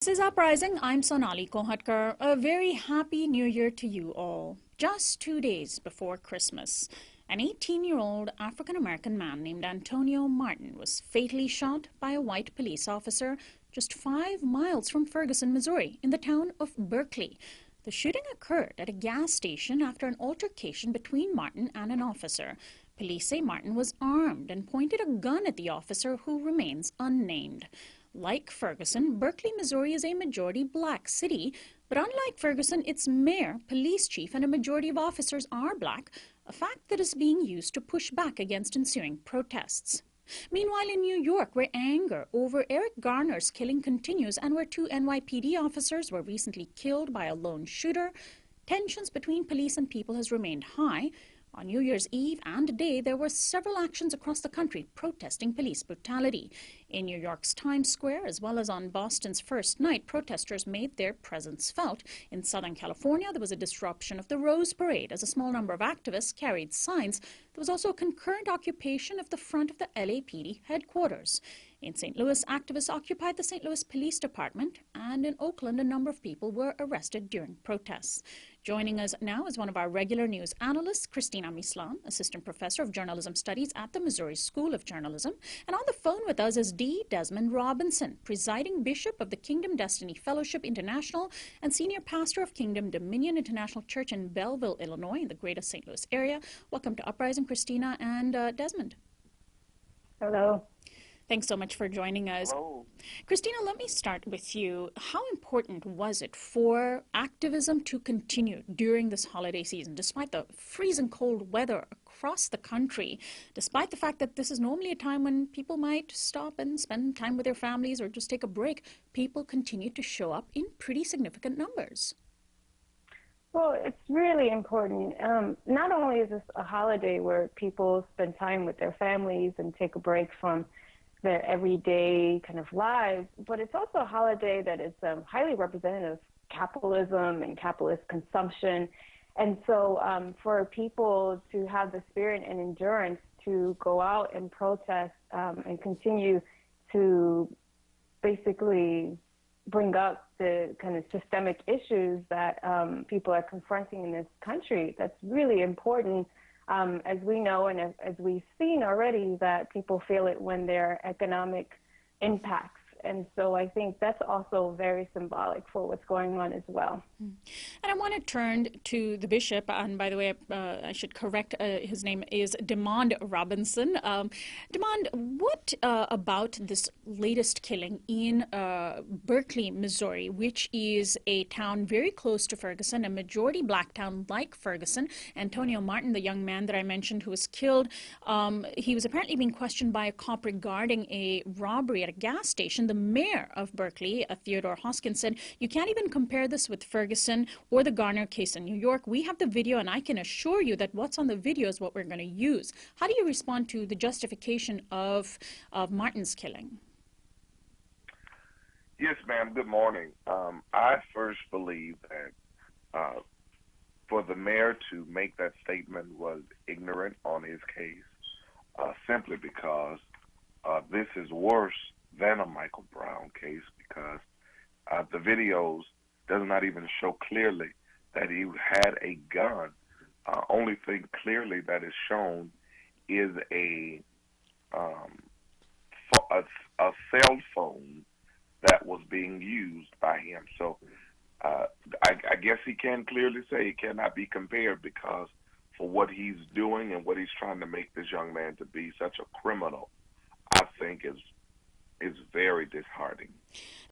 This is Uprising. I'm Sonali Kohatkar. A very happy new year to you all. Just 2 days before Christmas, an 18-year-old African-American man named Antonio Martin was fatally shot by a white police officer just 5 miles from Ferguson, Missouri, in the town of Berkeley. The shooting occurred at a gas station after an altercation between Martin and an officer. Police say Martin was armed and pointed a gun at the officer, who remains unnamed. Like Ferguson, Berkeley, Missouri is a majority black city, but unlike Ferguson, its mayor, police chief, and a majority of officers are black, a fact that is being used to push back against ensuing protests. Meanwhile, in New York, where anger over Eric Garner's killing continues and where 2 NYPD officers were recently killed by a lone shooter, tensions between police and people has remained high. On New Year's Eve and day, there were several actions across the country protesting police brutality. In New York's Times Square, as well as on Boston's first night, protesters made their presence felt. In Southern California, there was a disruption of the Rose Parade as a small number of activists carried signs. There was also a concurrent occupation of the front of the LAPD headquarters. In St. Louis, activists occupied the St. Louis Police Department, and in Oakland, a number of people were arrested during protests. Joining us now is one of our regular news analysts, Cristina Mislan, Assistant Professor of Journalism Studies at the Missouri School of Journalism. And on the phone with us is D. Desmond Robinson, Presiding Bishop of the Kingdom Destiny Fellowship International and Senior Pastor of Kingdom Dominion International Church in Belleville, Illinois, in the greater St. Louis area. Welcome to Uprising, Cristina and Desmond. Hello. Thanks so much for joining us. Hello. Cristina, let me start with you. How important was it for activism to continue during this holiday season, despite the freezing cold weather across the country, despite the fact that this is normally a time when people might stop and spend time with their families or just take a break? People continue to show up in pretty significant numbers. Well, it's really important. Not only is this a holiday where people spend time with their families and take a break from their everyday kind of lives, but it's also a holiday that is highly representative of capitalism and capitalist consumption. And so for people to have the spirit and endurance to go out and protest and continue to basically bring up the kind of systemic issues that people are confronting in this country, that's really important. As we know and as we've seen already, that people feel it when there are economic impacts. And so I think that's also very symbolic for what's going on as well. And I want to turn to the bishop, and by the way, I should correct, his name is Desmond Robinson. Desmond, what about this latest killing in Berkeley, Missouri, which is a town very close to Ferguson, a majority black town like Ferguson? Antonio Martin, the young man that I mentioned who was killed, he was apparently being questioned by a cop regarding a robbery at a gas station. The mayor of Berkeley, Theodore Hoskins, said, "You can't even compare this with Ferguson or the Garner case in New York. We have the video, and I can assure you that what's on the video is what we're going to use." How do you respond to the justification of Martin's killing? Yes, ma'am. Good morning. I first believe that for the mayor to make that statement was ignorant on his case, simply because this is worse than a Michael Brown case, because the videos does not even show clearly that he had a gun. Only thing clearly that is shown is a cell phone that was being used by him. So I guess he can clearly say it cannot be compared, because for what he's doing and what he's trying to make this young man to be, such a criminal, I think is very disheartening.